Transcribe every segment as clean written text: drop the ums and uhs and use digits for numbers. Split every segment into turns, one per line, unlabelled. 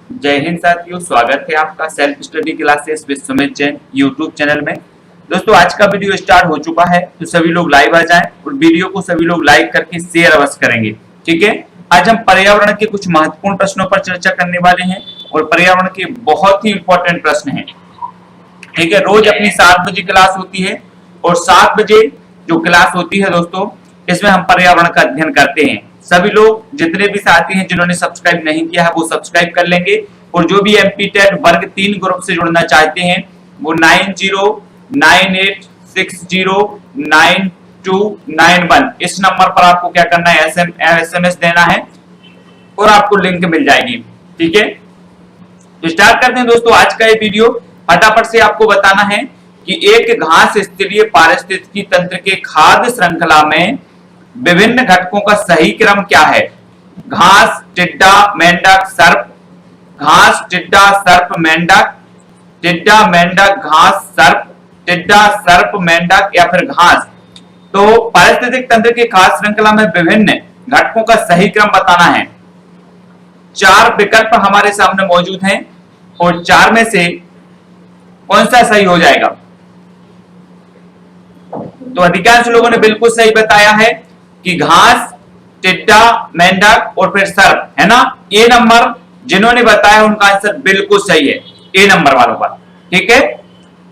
जय हिंद साथियों, स्वागत है आपका self study classes with Sumit Jain YouTube channel में। दोस्तों आज का वीडियो स्टार्ट हो चुका है, तो सभी लोग लाइव आ जाएं और वीडियो को सभी लोग लाइक करके शेयर अवश्य करेंगे। ठीक है, आज हम पर्यावरण के कुछ महत्वपूर्ण प्रश्नों पर चर्चा करने वाले हैं और पर्यावरण के बहुत ही इंपॉर्टेंट प्रश्न हैं। ठीक है, रोज अपनी 7 बजे क्लास होती है और 7 बजे जो क्लास होती है दोस्तों, इसमें हम पर्यावरण का अध्ययन करते हैं। सभी लोग जितने भी साथी हैं जिन्होंने सब्सक्राइब नहीं किया है वो सब्सक्राइब कर लेंगे और जो भी एमपीटेट वर्ग 3 ग्रुप से जुड़ना चाहते हैं वो 9098609291 इस नंबर पर आपको क्या करना है, एसएमएस देना है और आपको लिंक मिल जाएगी। ठीक है, तो स्टार्ट करते हैं दोस्तों आज का ये वीडियो। फटाफट से आपको बताना है कि एक घास स्तरीय पारिस्थितिकी तंत्र के खाद्य श्रृंखला में विभिन्न घटकों का सही क्रम क्या है। घास, टिड्डा, मेंढक, सर्प, घास, टिड्डा, सर्प, मेंढक, टिड्डा, मेंढक, घास, सर्प, टिड्डा, सर्प, मेंढक या फिर घास। तो पारिस्थितिक तंत्र के खाद्य श्रृंखला में विभिन्न घटकों का सही क्रम बताना है। 4 विकल्प हमारे सामने मौजूद हैं और 4 में से कौन सा सही हो जाएगा। तो अधिकांश लोगों ने बिल्कुल सही बताया है कि घास, टिड्डा, मेंढक और फिर सर्प, है ना। ए नंबर जिन्होंने बताया उनका आंसर बिल्कुल सही है, ए नंबर वालों का। ठीक है,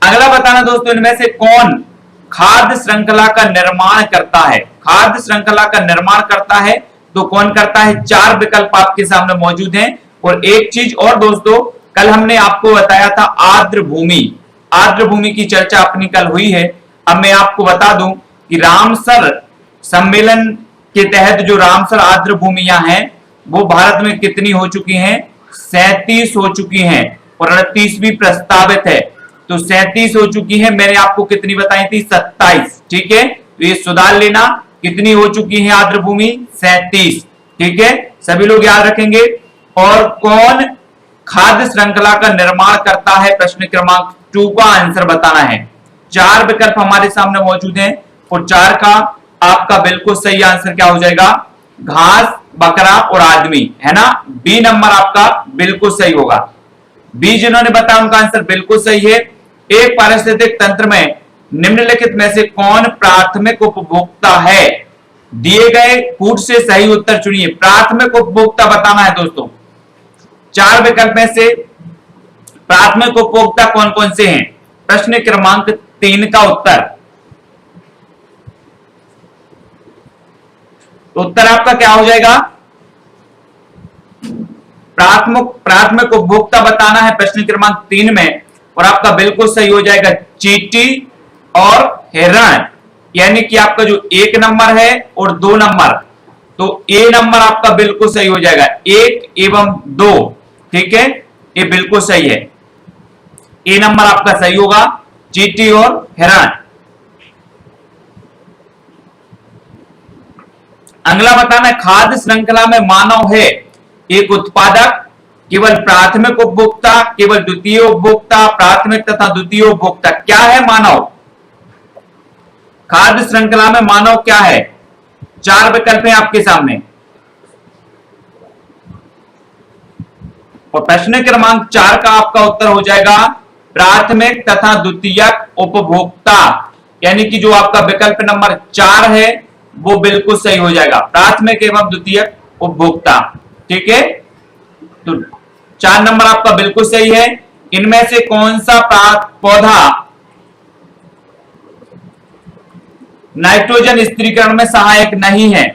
अगला बताना दोस्तों, इनमें से कौन खाद्य श्रृंखला का निर्माण करता है। खाद्य श्रृंखला का निर्माण करता है तो कौन करता है। 4 विकल्प आपके सामने मौजूद हैं। और एक चीज और दोस्तों, कल हमने आपको बताया था आर्द्र भूमि, आर्द्र भूमि की चर्चा अपनी कल हुई है। अब मैं आपको बता दूं कि रामसर सम्मेलन के तहत जो रामसर आर्द्र भूमियां हैं वो भारत में कितनी हो चुकी हैं, 37 हो चुकी हैं और 38 भी प्रस्तावित है। तो 37 हो चुकी है, मैंने आपको कितनी बताई थी, 27। ठीक है, तो ये सुधार लेना, कितनी हो चुकी है आर्द्र भूमि, 37। ठीक है, सभी लोग याद रखेंगे। और कौन खाद्य श्रृंखला का निर्माण करता है, प्रश्न क्रमांक 2 का आंसर बताना है। 4 विकल्प हमारे सामने मौजूद हैं और 4 का आपका बिल्कुल सही आंसर क्या हो जाएगा, घास, बकरा और आदमी, है ना। बी नंबर आपका बिल्कुल सही होगा। बी जिन्होंने बताया उनका आंसर बिल्कुल सही है। एक पारिस्थितिक तंत्र में निम्नलिखित में से कौन प्राथमिक उपभोक्ता है। दिए गए कूट से सही उत्तर चुनिए। प्राथमिक उपभोक्ता बताना है दोस्तों। 4 विकल्प में से प्राथमिक उपभोक्ता कौन कौन से हैं, प्रश्न क्रमांक 3 का उत्तर। तो उत्तर आपका क्या हो जाएगा, प्राथमिक उपभोक्ता बताना है प्रश्न क्रमांक 3 में और आपका बिल्कुल सही हो जाएगा चींटी और हिरण। यानी कि आपका जो 1 नंबर है और 2 नंबर, तो ए नंबर आपका बिल्कुल सही हो जाएगा, 1 एवं 2। ठीक है, ये बिल्कुल सही है, ए नंबर आपका सही होगा, चींटी और हिरण। अगला बताना है खाद्य श्रृंखला में मानव है एक उत्पादक, केवल प्राथमिक उपभोक्ता, केवल द्वितीय उपभोक्ता, प्राथमिक तथा द्वितीय उपभोक्ता। क्या है मानव, खाद्य श्रृंखला में मानव क्या है। 4 विकल्प हैं आपके सामने और प्रश्न क्रमांक 4 का आपका उत्तर हो जाएगा प्राथमिक तथा द्वितीयक उपभोक्ता। यानी कि जो आपका विकल्प नंबर 4 है वो बिल्कुल सही हो जाएगा, प्राथमिक एवं द्वितीयक उपभोक्ता। ठीक है, तो 4 नंबर आपका बिल्कुल सही है। इनमें से कौन सा पौधा नाइट्रोजन स्थिरीकरण में सहायक नहीं है।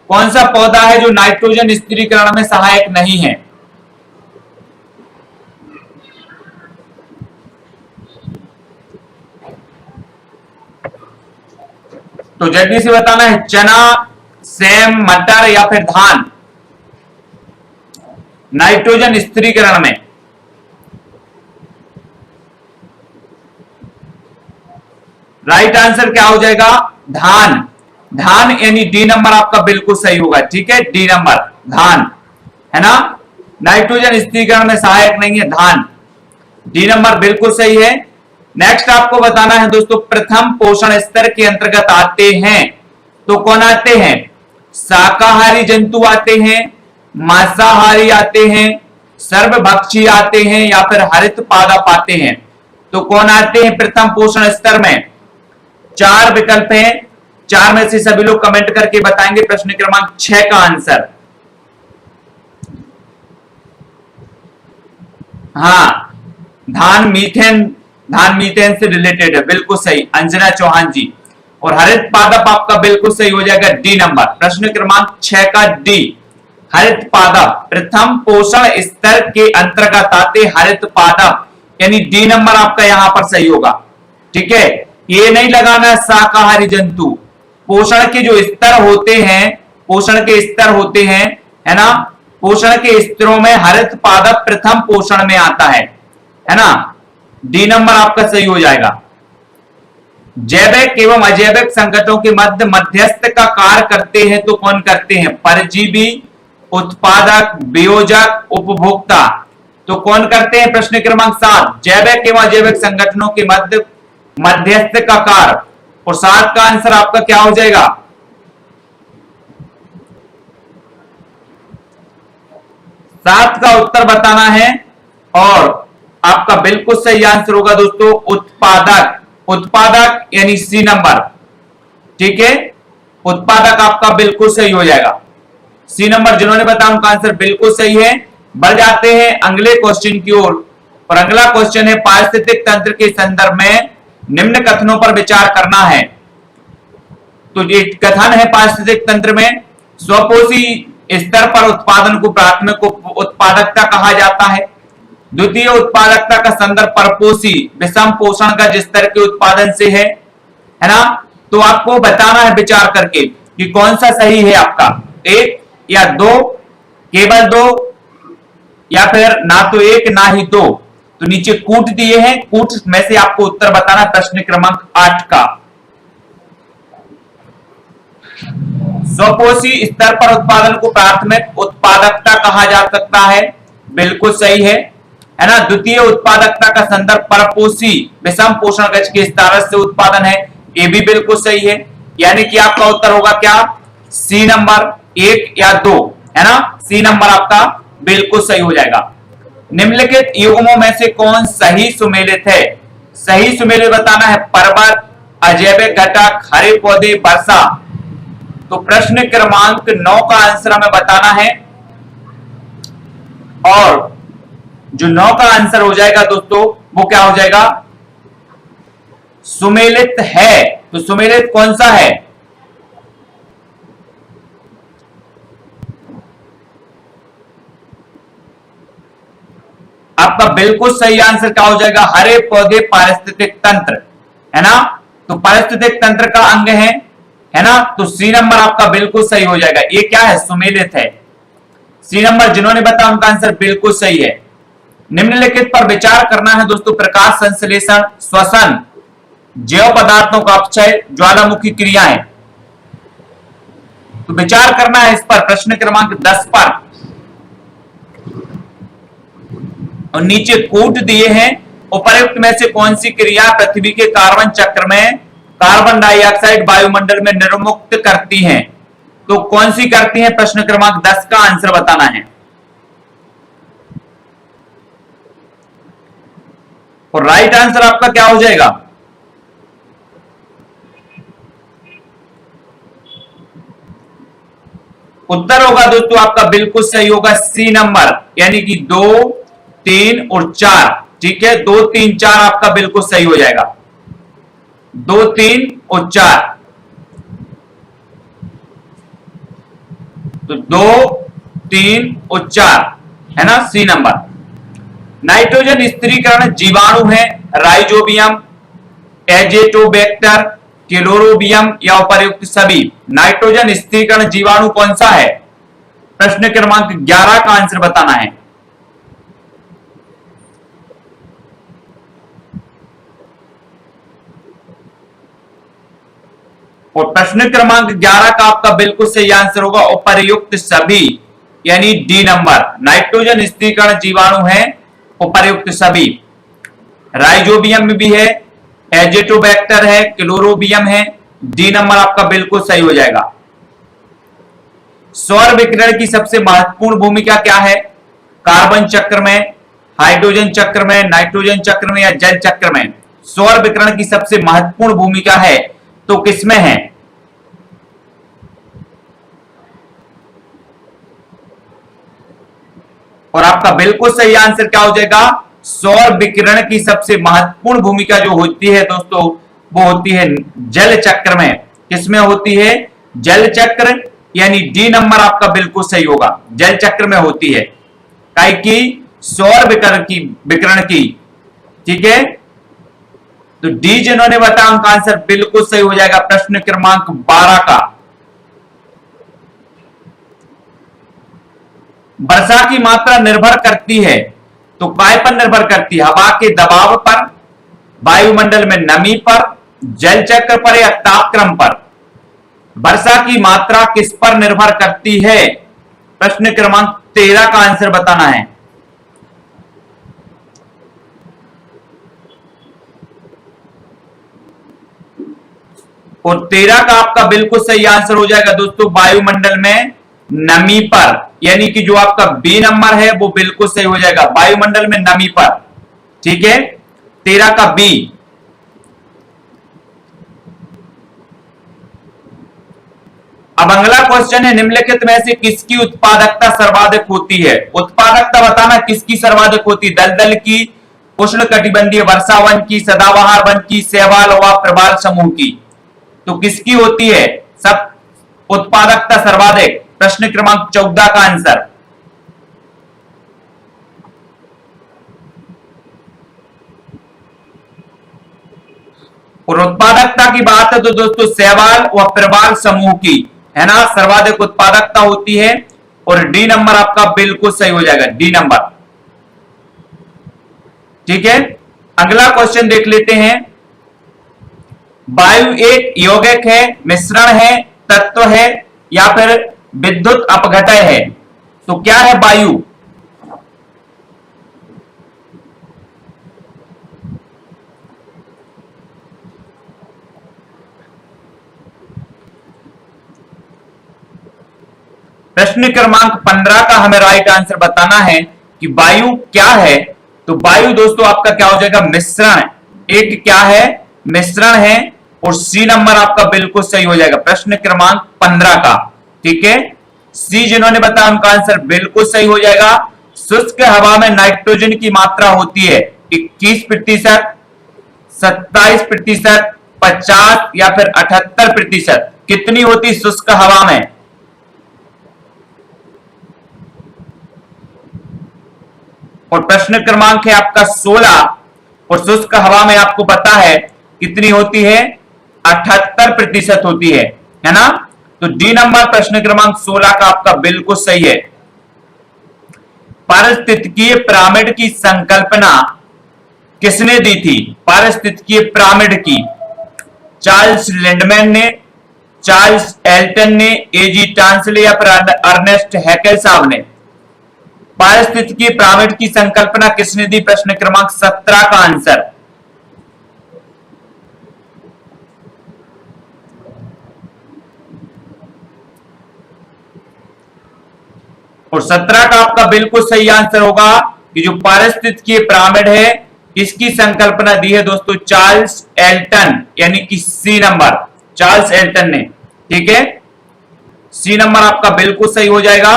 कौन सा पौधा है जो नाइट्रोजन स्थिरीकरण में सहायक नहीं है। तो जल्दी से बताना है, चना, सेम, मटर या फिर धान नाइट्रोजन स्थिरीकरण में। राइट आंसर क्या हो जाएगा, धान। धान यानी डी नंबर आपका बिल्कुल सही होगा। ठीक है, डी नंबर धान, है ना। नाइट्रोजन स्थिरीकरण में सहायक नहीं है धान, डी नंबर बिल्कुल सही है। नेक्स्ट आपको बताना है दोस्तों, प्रथम पोषण स्तर के अंतर्गत आते हैं तो कौन आते हैं, शाकाहारी जंतु आते हैं, मांसाहारी आते हैं, सर्वभक्षी आते हैं या फिर हरित पादप आते हैं? तो कौन आते हैं प्रथम पोषण स्तर में? 4 विकल्प हैं, 4 में से सभी लोग कमेंट करके बताएंगे प्रश्न क्रमांक 6 का आंसर। हाँ, धान मीथेन से रिलेटेड है, बिल्कुल सही अंजना चौहान जी। और हरित पादप आपका बिल्कुल सही हो जाएगा डी नंबर, प्रश्न क्रमांक 6 का डी। हरित पादप प्रथम पोषण स्तर के अंतर्गत आते हरित पादप, यानी डी नंबर आपका यहां पर सही होगा। ठीक है, ये नहीं लगाना शाकाहारी जंतु। पोषण के जो स्तर होते हैं, पोषण के स्तर होते हैं, है ना, पोषण के स्तरों में हरित पादप प्रथम पोषण में आता है ना। डी नंबर आपका सही हो जाएगा। जैविक एवं अजैविक संगठनों के मध्य मध्यस्थ का कार्य करते हैं तो कौन करते हैं? परजीवी, उत्पादक, वियोजक, उपभोक्ता। तो कौन करते हैं? प्रश्न क्रमांक 7, जैविक एवं अजैविक संगठनों के मध्य मध्यस्थ का कार्य। और 7 का आंसर आपका क्या हो जाएगा? 7 का उत्तर बताना है और आपका बिल्कुल सही आंसर होगा दोस्तों उत्पादक। उत्पादक यानी सी नंबर। ठीक है, उत्पादक आपका बिल्कुल सही हो जाएगा। सी नंबर जिन्होंने बताया उनका आंसर बिल्कुल सही है। बढ़ जाते हैं अगले क्वेश्चन की ओर। और अगला क्वेश्चन है, पारिस्थितिक तंत्र के संदर्भ में निम्न कथनों पर विचार करना है। तो ये कथन है पारिस्थितिक तंत्र में, स्वपोषी स्तर पर उत्पादन को प्राथमिक उत्पादकता कहा जाता है। द्वितीय उत्पादकता का संदर्भ परपोषी विषम पोषण का जिस स्तर के उत्पादन से है ना। तो आपको बताना है विचार करके कि कौन सा सही है आपका, 1 या 2, केवल 2 या फिर ना तो 1 ना ही 2। तो नीचे कूट दिए हैं, कूट में से आपको उत्तर बताना प्रश्न क्रमांक 8 का। स्वपोषी स्तर पर उत्पादन को प्राथमिक उत्पादकता कहा जा सकता है, बिल्कुल सही है ना। द्वितीय उत्पादकता का संदर्भ परपोषी विषम पोषण गज के स्तर से उत्पादन है, ये भी बिल्कुल सही है। यानी कि आपका उत्तर होगा क्या? सी नंबर, 1 या 2, है ना। सी नंबर आपका बिल्कुल सही हो जाएगा। निम्नलिखित युग्मों में से कौन सही सुमेलित है? सही सुमेलित बताना है, पर्वत, अजैविक घटक, हरे पौधे, वर्षा। तो प्रश्न क्रमांक 9 का आंसर हमें बताना है और जो 9 का आंसर हो जाएगा दोस्तों वो क्या हो जाएगा? सुमेलित है। तो सुमेलित कौन सा है? आपका बिल्कुल सही आंसर क्या हो जाएगा? हरे पौधे पारिस्थितिक तंत्र, है ना। तो पारिस्थितिक तंत्र का अंग है ना। तो सी नंबर आपका बिल्कुल सही हो जाएगा। ये क्या है? सुमेलित है। सी नंबर जिन्होंने बताया उनका आंसर बिल्कुल सही है। निम्नलिखित पर विचार करना है दोस्तों, प्रकाश संश्लेषण, श्वसन, जैव पदार्थों का अपचय, ज्वालामुखी क्रियाएं। तो विचार करना है इस पर, प्रश्न क्रमांक 10 पर। और नीचे कूट दिए हैं, उपर्युक्त में से कौन सी क्रिया पृथ्वी के कार्बन चक्र में कार्बन डाइऑक्साइड वायुमंडल में निर्मुक्त करती हैं? तो कौन सी करती हैं? प्रश्न क्रमांक 10 का आंसर बताना है। और राइट आंसर आपका क्या हो जाएगा? उत्तर होगा दोस्तों आपका बिल्कुल सही होगा सी नंबर, यानी कि 2, 3 और 4। ठीक है, 2, 3, 4 आपका बिल्कुल सही हो जाएगा। 2, 3 और 4। तो 2, 3 और 4 है ना, सी नंबर। नाइट्रोजन स्थिरीकरण जीवाणु है, राइजोबियम, एजेटोबैक्टर, क्लोरोबियम या उपर्युक्त सभी। नाइट्रोजन स्थिरीकरण जीवाणु कौन सा है? प्रश्न क्रमांक 11 का आंसर बताना है। और प्रश्न क्रमांक 11 का आपका बिल्कुल सही आंसर होगा उपर्युक्त सभी, यानी डी नंबर। नाइट्रोजन स्थिरीकरण जीवाणु है उपर्युक्त सभी। राइजोबियम में भी है, एजेटोबैक्टर है, क्लोरोबियम है। डी नंबर आपका बिल्कुल सही हो जाएगा। सौर विकिरण की सबसे महत्वपूर्ण भूमिका क्या है? कार्बन चक्र में, हाइड्रोजन चक्र में, नाइट्रोजन चक्र में या जल चक्र में सौर विकिरण की सबसे महत्वपूर्ण भूमिका है तो किसमें है? और आपका बिल्कुल सही आंसर क्या हो जाएगा? सौर विकिरण की सबसे महत्वपूर्ण भूमिका जो होती है दोस्तों वो होती है जल चक्र में। किसमें होती है? जल चक्र, यानी डी नंबर आपका बिल्कुल सही होगा, जल चक्र में होती है। काहे की सौर विकिरण की, ठीक है, तो डी जिन्होंने बताया उनका आंसर बिल्कुल सही हो जाएगा प्रश्न क्रमांक 12 का। वर्षा की मात्रा निर्भर करती है तो काय पर निर्भर करती है? हवा के दबाव पर, वायुमंडल में नमी पर, जल चक्र पर या तापक्रम पर? वर्षा की मात्रा किस पर निर्भर करती है? प्रश्न क्रमांक 13 का आंसर बताना है। और 13 का आपका बिल्कुल सही आंसर हो जाएगा दोस्तों वायुमंडल में नमी पर, यानी कि जो आपका बी नंबर है वो बिल्कुल सही हो जाएगा, वायुमंडल में नमी पर। ठीक है, 13 का बी। अब अगला क्वेश्चन है, निम्नलिखित में से किसकी उत्पादकता सर्वाधिक होती है? उत्पादकता बताना किसकी सर्वाधिक होती है? दलदल की, उष्णकटिबंधीय वर्षा वन की, सदाबहार वन की, शैवाल व प्रवाल समूह की? तो किसकी होती है सब उत्पादकता सर्वाधिक? प्रश्न क्रमांक 14 का आंसर। और उत्पादकता की बात है तो दोस्तों शैवाल व प्रवाल समूह की, है ना, सर्वाधिक उत्पादकता होती है। और डी नंबर आपका बिल्कुल सही हो जाएगा, डी नंबर। ठीक है, अगला क्वेश्चन देख लेते हैं। वायु एक यौगिक है, मिश्रण है, तत्व है या फिर विद्युत अपघटय है? तो क्या है वायु? प्रश्न क्रमांक 15 का हमें राइट आंसर बताना है कि वायु क्या है। तो वायु दोस्तों आपका क्या हो जाएगा? मिश्रण। एक क्या है? मिश्रण है। और सी नंबर आपका बिल्कुल सही हो जाएगा प्रश्न क्रमांक 15 का। ठीक है, सी जिन्होंने बताया उनका आंसर बिल्कुल सही हो जाएगा। शुष्क हवा में नाइट्रोजन की मात्रा होती है 21%, 27%, 50 या फिर 78%। कितनी होती शुष्क हवा में? और प्रश्न क्रमांक है आपका 16। और शुष्क हवा में आपको पता है कितनी होती है? 78% होती है ना। तो डी नंबर प्रश्न क्रमांक 16 का आपका बिल्कुल सही है। पारिस्थितिकीय पिरामिड की संकल्पना किसने दी थी? पारिस्थितिकीय पिरामिड की चार्ल्स लिंडमैन ने, चार्ल्स एल्टन ने, एजी टांसले या फिर अर्नेस्ट हैकेल साहब ने? पारिस्थितिकीय पिरामिड की संकल्पना किसने दी? प्रश्न क्रमांक 17 का आंसर। और 17 का आपका बिल्कुल सही आंसर होगा कि जो पारिस्थितिकीय पिरामिड है इसकी संकल्पना दी है दोस्तों चार्ल्स एल्टन, यानी कि सी नंबर, चार्ल्स एल्टन ने। ठीक है, सी नंबर आपका बिल्कुल सही हो जाएगा।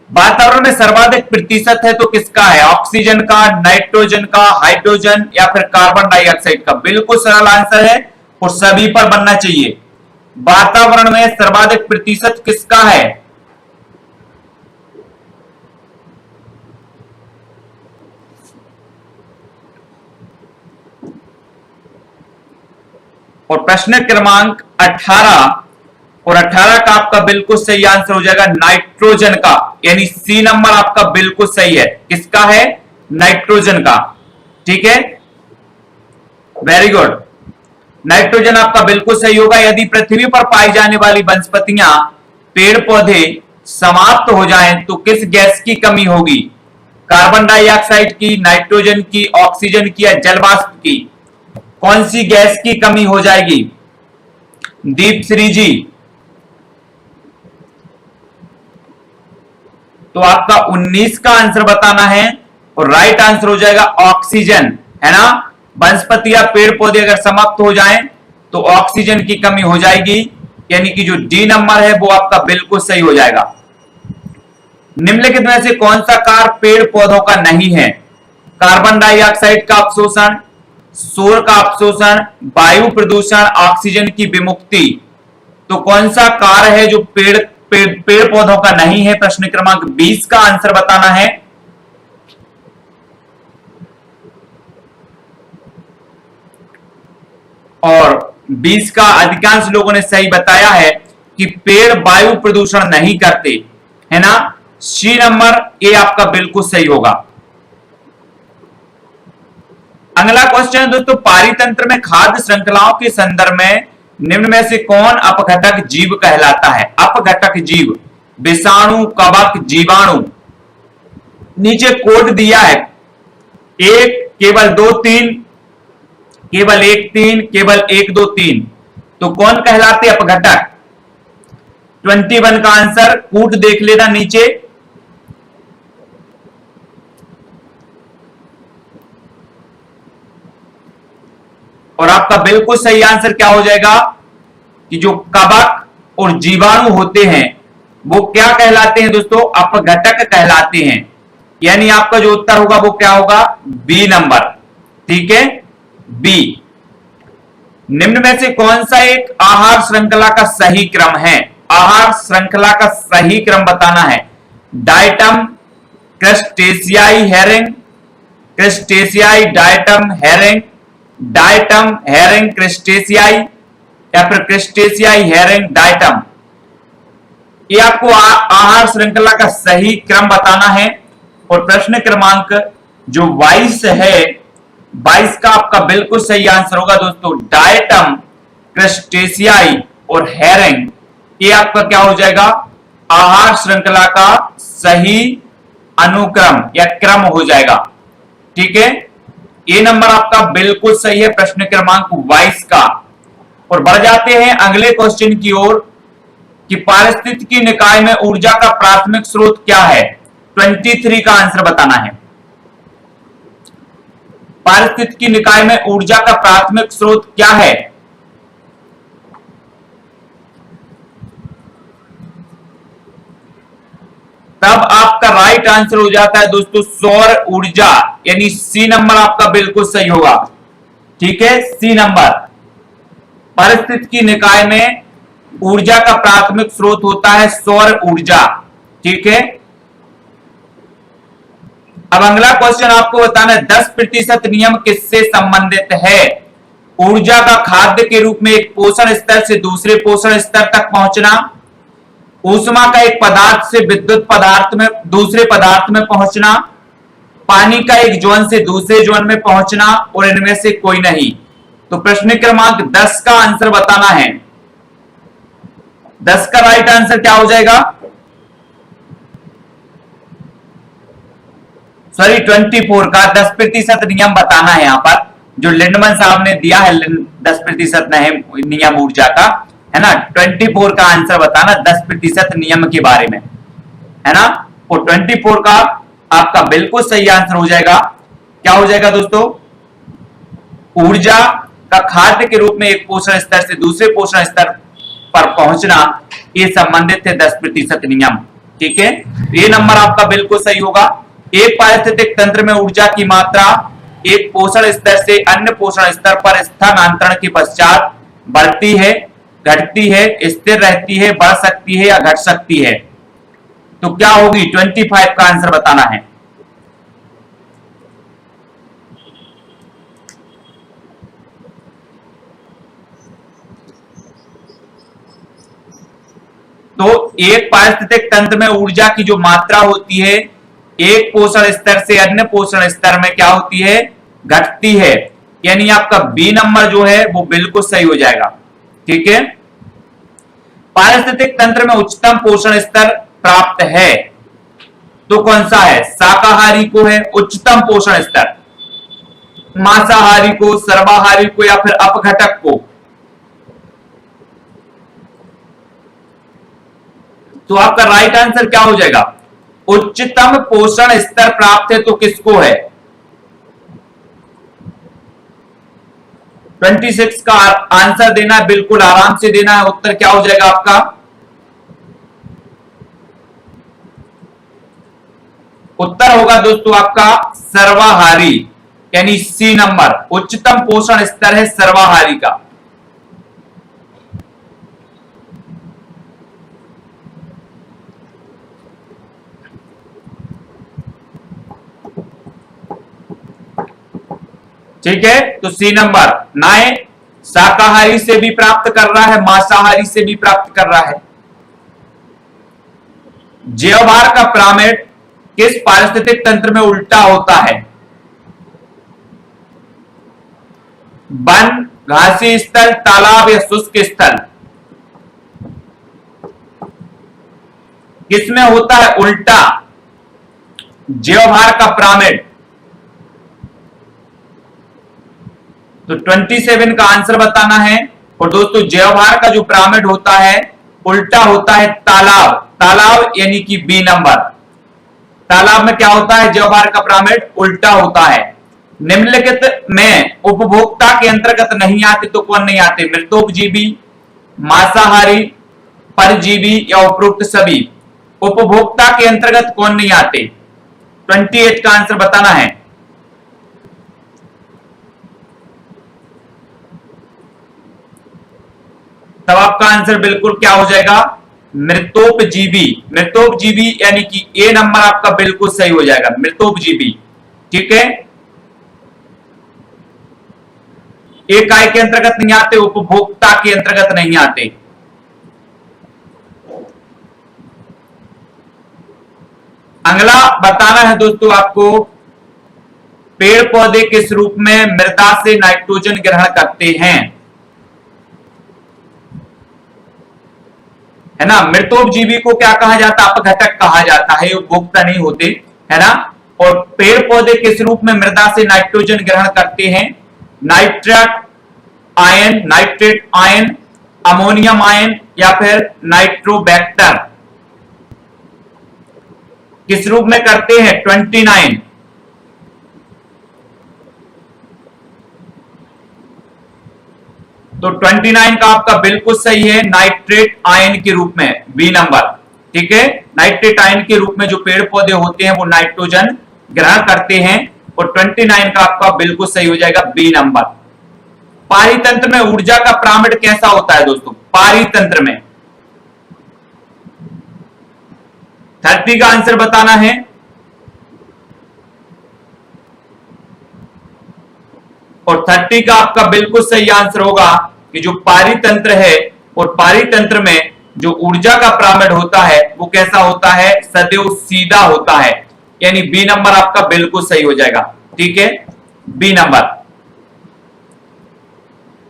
वातावरण में सर्वाधिक प्रतिशत है तो किसका है? ऑक्सीजन का, नाइट्रोजन का, हाइड्रोजन या फिर कार्बन डाइऑक्साइड का? बिल्कुल सरल आंसर है और सभी पर बनना चाहिए। वातावरण में सर्वाधिक प्रतिशत किसका है? और प्रश्न क्रमांक 18 और 18 का आपका बिल्कुल सही आंसर हो जाएगा नाइट्रोजन का, यानी सी नंबर आपका बिल्कुल सही है। किसका है? नाइट्रोजन का। ठीक है, वेरी गुड। नाइट्रोजन आपका बिल्कुल सही होगा। यदि पृथ्वी पर पाई जाने वाली वनस्पतियां, पेड़ पौधे समाप्त हो जाएं तो किस गैस की कमी होगी? कार्बन डाइऑक्साइड की, नाइट्रोजन की, ऑक्सीजन की या जल वाष्प की? कौन सी गैस की कमी हो जाएगी? दीप श्री जी, तो आपका 19 का आंसर बताना है और राइट आंसर हो जाएगा ऑक्सीजन, है ना। वनस्पति या पेड़ पौधे अगर समाप्त हो जाएं तो ऑक्सीजन की कमी हो जाएगी, यानी कि जो डी नंबर है वो आपका बिल्कुल सही हो जाएगा। निम्नलिखित में से कौन सा कार्य पेड़ पौधों का नहीं है? कार्बन डाइऑक्साइड का अवशोषण, सौर का अवशोषण, वायु प्रदूषण, ऑक्सीजन की विमुक्ति। तो कौन सा कार्य है जो पेड़ पौधों का नहीं है? प्रश्न क्रमांक 20 का आंसर बताना है। और 20 का अधिकांश लोगों ने सही बताया है कि पेड़ वायु प्रदूषण नहीं करते, है ना। सी नंबर ए आपका बिल्कुल सही होगा। अगला क्वेश्चन दोस्तों, पारितंत्र में खाद्य श्रृंखलाओं के संदर्भ में निम्न में से कौन अपघटक जीव कहलाता है? अपघटक जीव, विषाणु, कवक, जीवाणु। नीचे कोड दिया है, एक, केवल 2, 3, केवल 1, 3, केवल 1, 2, 3। तो कौन कहलाते अपघटक? 21 का आंसर कूट देख लेना नीचे। और आपका बिल्कुल सही आंसर क्या हो जाएगा कि जो कवक और जीवाणु होते हैं वो क्या कहलाते हैं दोस्तों? अपघटक कहलाते हैं। यानी आपका जो उत्तर होगा वो क्या होगा? बी नंबर, ठीक है, बी। निम्न में से कौन सा एक आहार श्रृंखला का सही क्रम है? आहार श्रृंखला का सही क्रम बताना है। डायटम, क्रस्टेशियाई, हेरिंग, क्रस्टेशियाई, डायटम, हेरिंग, डायटम, हेरिंग, क्रस्टेशियाई, या फिर क्रस्टेशियाई, हेरिंग, डायटम। ये आपको आहार श्रृंखला का सही क्रम बताना है। और प्रश्न क्रमांक जो 22 है, 22 का आपका बिल्कुल सही आंसर होगा दोस्तों, डायटम, क्रस्टेशियाई और हेरिंग। ये आपका क्या हो जाएगा? आहार श्रृंखला का सही अनुक्रम या क्रम हो जाएगा, ठीक है। ये नंबर आपका बिल्कुल सही है प्रश्न क्रमांक 22 का। और बढ़ जाते हैं अगले क्वेश्चन की ओर कि पारिस्थितिकी निकाय में ऊर्जा का प्राथमिक स्रोत क्या है? 23 का आंसर बताना है। पारिस्थितिकी निकाय में ऊर्जा का प्राथमिक स्रोत क्या है? तब आपका राइट आंसर हो जाता है दोस्तों सौर ऊर्जा, यानी सी नंबर आपका बिल्कुल सही होगा, ठीक है, सी नंबर। पारिस्थितिकी निकाय में ऊर्जा का प्राथमिक स्रोत होता है सौर ऊर्जा, ठीक है। अब अगला क्वेश्चन आपको बताना है 10% नियम किससे संबंधित है? ऊर्जा का खाद्य के रूप में एक पोषण स्तर से दूसरे पोषण स्तर तक पहुंचना, ऊष्मा का एक पदार्थ से विद्युत पदार्थ में दूसरे पदार्थ में पहुंचना, पानी का एक जोन से दूसरे जोन में पहुंचना, और इनमें से कोई नहीं। तो प्रश्न क्रमांक 10 का आंसर बताना है। 10 का राइट आंसर क्या हो जाएगा? सॉरी 24 का 10% नियम बताना है। यहां पर जो लिंडमैन साहब ने दिया है 10% नियम ऊर्जा का, है ना। 24 का आंसर बताना 10% नियम के बारे में, है ना। और 24 का आपका बिल्कुल सही आंसर हो जाएगा। क्या हो जाएगा दोस्तों? ऊर्जा का खाद्य के रूप में एक पोषण स्तर से दूसरे पोषण स्तर पर पहुंचना, ये संबंधित है 10% नियम, ठीक है। ये नंबर आपका बिल्कुल सही होगा। एक पारिस्थितिक तंत्र में ऊर्जा की मात्रा एक पोषण स्तर से अन्य पोषण स्तर पर स्थानांतरण के पश्चात बढ़ती है, घटती है, स्थिर रहती है, बढ़ सकती है या घट सकती है। तो क्या होगी? 25 का आंसर बताना है। तो एक पारिस्थितिक तंत्र में ऊर्जा की जो मात्रा होती है एक पोषण स्तर से अन्य पोषण स्तर में क्या होती है? घटती है। यानी आपका बी नंबर जो है वो बिल्कुल सही हो जाएगा, ठीक है। पारिस्थितिक तंत्र में उच्चतम पोषण स्तर प्राप्त है तो कौन सा है? शाकाहारी को है उच्चतम पोषण स्तर, मांसाहारी को, सर्वाहारी को, या फिर अपघटक को? तो आपका राइट आंसर क्या हो जाएगा? उच्चतम पोषण स्तर प्राप्त है तो किसको है? 26 का आंसर देना है, बिल्कुल आराम से देना है। उत्तर क्या हो जाएगा आपका? उत्तर होगा दोस्तों आपका सर्वाहारी, यानी सी नंबर। उच्चतम पोषण स्तर है सर्वाहारी का। ठीक है, तो सी नंबर। नाए शाकाहारी से भी प्राप्त कर रहा है, मांसाहारी से भी प्राप्त कर रहा है। जैवभार का पिरामिड किस पारिस्थितिक तंत्र में उल्टा होता है? वन, घासी स्थल, तालाब या शुष्क स्थल? किसमें होता है उल्टा जैवभार का पिरामिड? तो 27 का आंसर बताना है। और दोस्तों जैवभार का जो पिरामिड होता है उल्टा होता है तालाब। तालाब यानी कि बी नंबर। तालाब में क्या होता है? जैवभार का पिरामिड उल्टा होता है। निम्नलिखित में उपभोक्ता के अंतर्गत नहीं आते तो कौन नहीं आते? मृतोपजीवी, मांसाहारी, परजीवी या उपरोक्त सभी? उपभोक्ता के अंतर्गत कौन नहीं आते? 28 का आंसर बताना है। तब आपका आंसर बिल्कुल क्या हो जाएगा? मृतोपजीवी। मृतोपजीवी यानी कि ए नंबर आपका बिल्कुल सही हो जाएगा, मृतोपजीवी। ठीक है, एक काय के अंतर्गत नहीं आते, उपभोक्ता के अंतर्गत नहीं आते। अगला बताना है दोस्तों आपको, पेड़ पौधे किस रूप में मृदा से नाइट्रोजन ग्रहण करते हैं? है ना, मृतोपजीवी को क्या कहा जाता है? अपघटक कहा जाता है, उपभोक्ता नहीं होते, है ना। और पेड़ पौधे किस रूप में मृदा से नाइट्रोजन ग्रहण करते हैं? Nitrate ion, nitrate ion, ammonium ion या फिर नाइट्रोबैक्टर? किस रूप में करते हैं? 29। तो 29 का आपका बिल्कुल सही है, नाइट्रेट आयन के रूप में, बी नंबर। ठीक है, नाइट्रेट आयन के रूप में जो पेड़ पौधे होते हैं वो नाइट्रोजन ग्रहण करते हैं। और 29 का आपका बिल्कुल सही हो जाएगा, बी नंबर। पारितंत्र में ऊर्जा का पिरामिड कैसा होता है दोस्तों? पारितंत्र में 30 का आंसर बताना है। और 30 का आपका बिल्कुल सही आंसर होगा कि जो पारितंत्र है, और पारितंत्र में जो ऊर्जा का पिरामिड होता है वो कैसा होता है? सदैव सीधा होता है, यानी बी नंबर आपका बिल्कुल सही हो जाएगा। ठीक है, बी नंबर।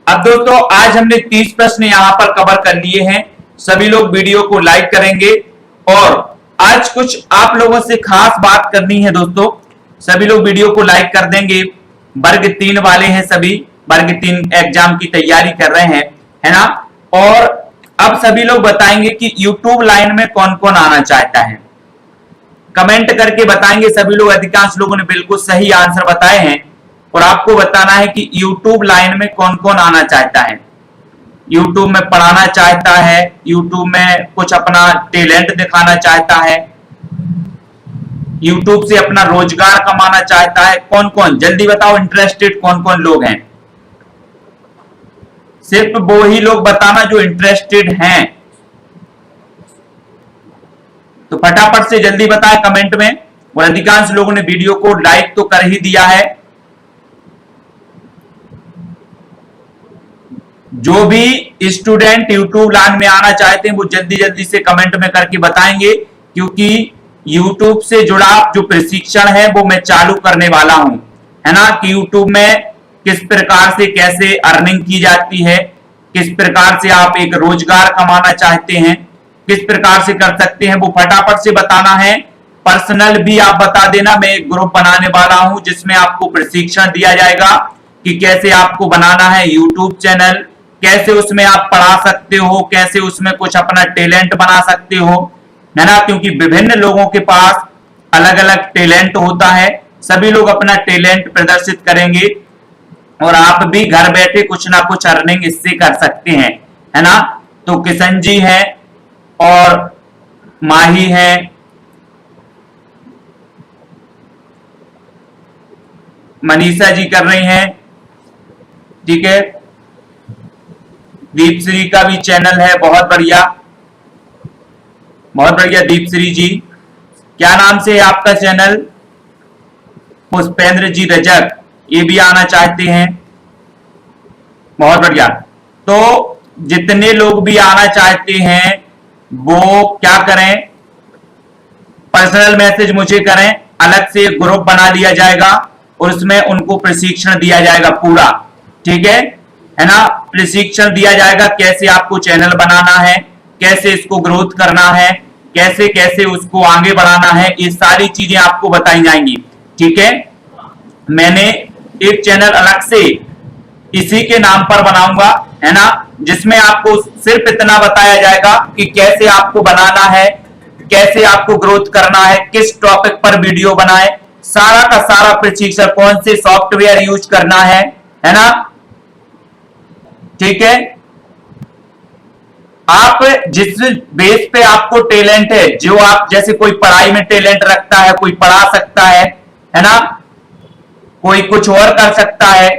अब दोस्तों आज हमने 30 प्रश्न यहां पर कवर कर लिए हैं। सभी लोग वीडियो को लाइक करेंगे। और आज कुछ आप लोगों से खास बात करनी है दोस्तों, सभी लोग वीडियो को लाइक कर देंगे। वर्ग 3 वाले हैं, सभी वर्ग 3 एग्जाम की तैयारी कर रहे हैं, है ना। और अब सभी लोग बताएंगे कि यूट्यूब लाइन में कौन कौन आना चाहता है, कमेंट करके बताएंगे। सभी लोग, अधिकांश लोगों ने बिल्कुल सही आंसर बताए हैं। और आपको बताना है कि यूट्यूब लाइन में कौन कौन आना चाहता है। यूट्यूब में पढ़ाना चाहता है, यूट्यूब में कुछ अपना टैलेंट दिखाना चाहता है, यूट्यूब से अपना रोजगार कमाना चाहता है। कौन कौन, जल्दी बताओ, इंटरेस्टेड कौन कौन लोग हैं? सिर्फ वो ही लोग बताना जो इंटरेस्टेड हैं। तो फटाफट से जल्दी बताएं कमेंट में। और अधिकांश लोगों ने वीडियो को लाइक तो कर ही दिया है। जो भी स्टूडेंट यूट्यूब लाइन में आना चाहते हैं वो जल्दी जल्दी से कमेंट में करके बताएंगे, क्योंकि यूट्यूब से जुड़ा जो प्रशिक्षण है वो मैं चालू करने वाला हूं, है ना। कि यूट्यूब में किस प्रकार से कैसे अर्निंग की जाती है, किस प्रकार से आप एक रोजगार कमाना चाहते हैं, किस प्रकार से कर सकते हैं, वो फटाफट से बताना है। पर्सनल भी आप बता देना, मैं एक ग्रुप बनाने वाला हूं जिसमें आपको प्रशिक्षण दिया जाएगा कि कैसे आपको बनाना है यूट्यूब चैनल, कैसे उसमें आप पढ़ा सकते हो, कैसे उसमें कुछ अपना टैलेंट बना सकते हो, है ना, क्योंकि विभिन्न लोगों के पास अलग अलग टैलेंट होता है। सभी लोग अपना टैलेंट प्रदर्शित करेंगे और आप भी घर बैठे कुछ ना कुछ अर्निंग इससे कर सकते हैं, है ना। तो किशन जी हैं और माही हैं, मनीषा जी कर रही हैं, ठीक है। दीपश्री का भी चैनल है, बहुत बढ़िया, बहुत बढ़िया। दीपश्री जी, क्या नाम से है आपका चैनल? पुष्पेंद्र जी रजक, ये भी आना चाहते हैं, बहुत बढ़िया। तो जितने लोग भी आना चाहते हैं वो क्या करें, पर्सनल मैसेज मुझे करें, अलग से ग्रुप बना लिया जाएगा और उसमें उनको प्रशिक्षण दिया जाएगा पूरा, ठीक है ना। प्रशिक्षण दिया जाएगा कैसे आपको चैनल बनाना है, कैसे इसको ग्रोथ करना है, कैसे कैसे उसको आगे बढ़ाना है, ये सारी चीजें आपको बताई जाएंगी, ठीक है। मैंने एक चैनल अलग से इसी के नाम पर बनाऊंगा, है ना, जिसमें आपको सिर्फ इतना बताया जाएगा कि कैसे आपको बनाना है, कैसे आपको ग्रोथ करना है, किस टॉपिक पर वीडियो बनाए, सारा का सारा प्रशिक्षण, कौन से सॉफ्टवेयर यूज करना है ना, ठीक है। आप जिस बेस पे आपको टैलेंट है, जो आप जैसे कोई पढ़ाई में टैलेंट रखता है, कोई पढ़ा सकता है ना, कोई कुछ और कर सकता है,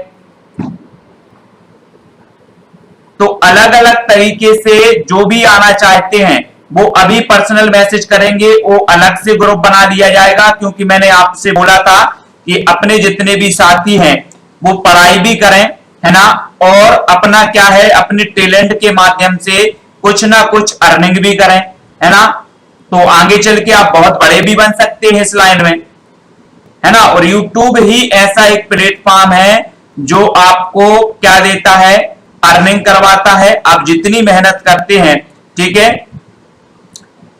तो अलग अलग तरीके से जो भी आना चाहते हैं वो अभी पर्सनल मैसेज करेंगे, वो अलग से ग्रुप बना लिया जाएगा। क्योंकि मैंने आपसे बोला था कि अपने जितने भी साथी हैं वो पढ़ाई भी करें, है ना, और अपना क्या है, अपने टैलेंट के माध्यम से कुछ ना कुछ अर्निंग भी करें, है ना। तो आगे चल के आप बहुत बड़े भी बन सकते हैं इस लाइन में, है ना। और YouTube ही ऐसा एक प्लेटफॉर्म है जो आपको क्या देता है, अर्निंग करवाता है। आप जितनी मेहनत करते हैं, ठीक है,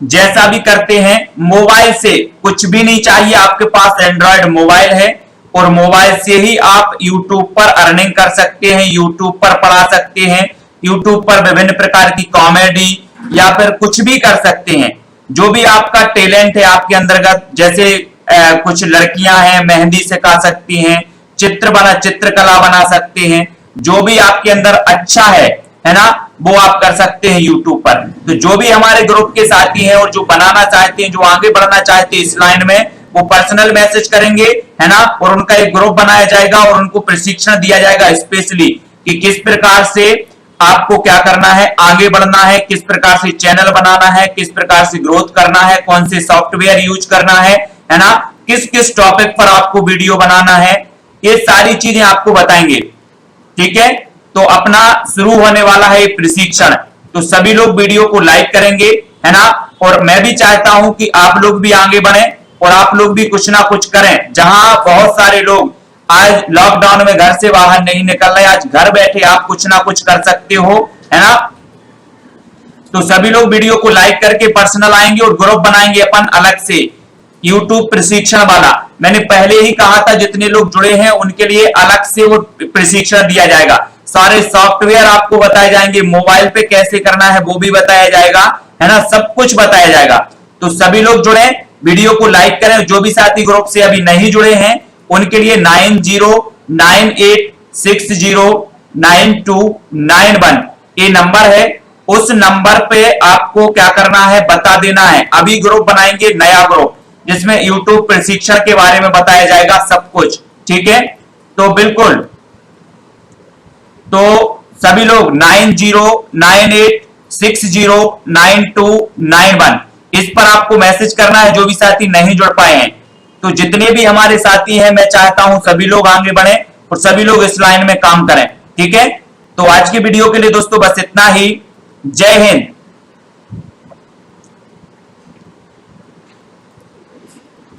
जैसा भी करते हैं, मोबाइल से कुछ भी नहीं चाहिए, आपके पास एंड्रॉयड मोबाइल है और मोबाइल से ही आप YouTube पर अर्निंग कर सकते हैं, YouTube पर पढ़ा सकते हैं, YouTube पर विभिन्न प्रकार की कॉमेडी या फिर कुछ भी कर सकते हैं। जो भी आपका टैलेंट है आपके अंतर्गत, जैसे कुछ लड़कियां हैं मेहंदी सिखा सकती हैं, चित्रकला बना सकते हैं, जो भी आपके अंदर अच्छा है ना, वो आप कर सकते हैं YouTube पर। तो जो भी हमारे ग्रुप के साथी हैं और जो बनाना चाहते हैं, जो आगे बढ़ना चाहते हैं इस लाइन में, वो पर्सनल मैसेज करेंगे, है ना, और उनका एक ग्रुप बनाया जाएगा और उनको प्रशिक्षण दिया जाएगा स्पेशली कि किस प्रकार से आपको क्या करना है, आगे बढ़ना है, किस प्रकार से चैनल बनाना है, किस प्रकार से ग्रोथ करना है, कौन से सॉफ्टवेयर यूज करना है ना, किस किस टॉपिक पर आपको वीडियो बनाना है, ये सारी चीजें आपको बताएंगे, ठीक है। तो अपना शुरू होने वाला है प्रशिक्षण, तो सभी लोग वीडियो को लाइक करेंगे, है ना। और मैं भी चाहता हूं कि आप लोग भी आगे बढ़ें और आप लोग भी कुछ ना कुछ करें। जहां बहुत सारे लोग आज लॉकडाउन में घर से बाहर नहीं निकल रहे, आज घर बैठे आप कुछ ना कुछ कर सकते हो, है ना। तो सभी लोग वीडियो को लाइक करके पर्सनल आएंगे और ग्रुप बनाएंगे अपन अलग से YouTube प्रशिक्षण वाला। मैंने पहले ही कहा था जितने लोग जुड़े हैं उनके लिए अलग से वो प्रशिक्षण दिया जाएगा, सारे सॉफ्टवेयर आपको बताए जाएंगे, मोबाइल पे कैसे करना है वो भी बताया जाएगा, है ना, सब कुछ बताया जाएगा। तो सभी लोग जुड़े, वीडियो को लाइक करें। जो भी साथी ग्रुप से अभी नहीं जुड़े हैं उनके लिए 9098609291 ये नंबर है, उस नंबर पे आपको क्या करना है बता देना है। अभी ग्रुप बनाएंगे, नया ग्रुप, जिसमें YouTube प्रशिक्षण के बारे में बताया जाएगा सब कुछ, ठीक है। तो बिल्कुल, तो सभी लोग 9098609291 इस पर आपको मैसेज करना है, जो भी साथी नहीं जुड़ पाए हैं। तो जितने भी हमारे साथी हैं, मैं चाहता हूं सभी लोग आगे बढ़ें और सभी लोग इस लाइन में काम करें, ठीक है। तो आज की वीडियो के लिए दोस्तों बस इतना ही। जय हिंद।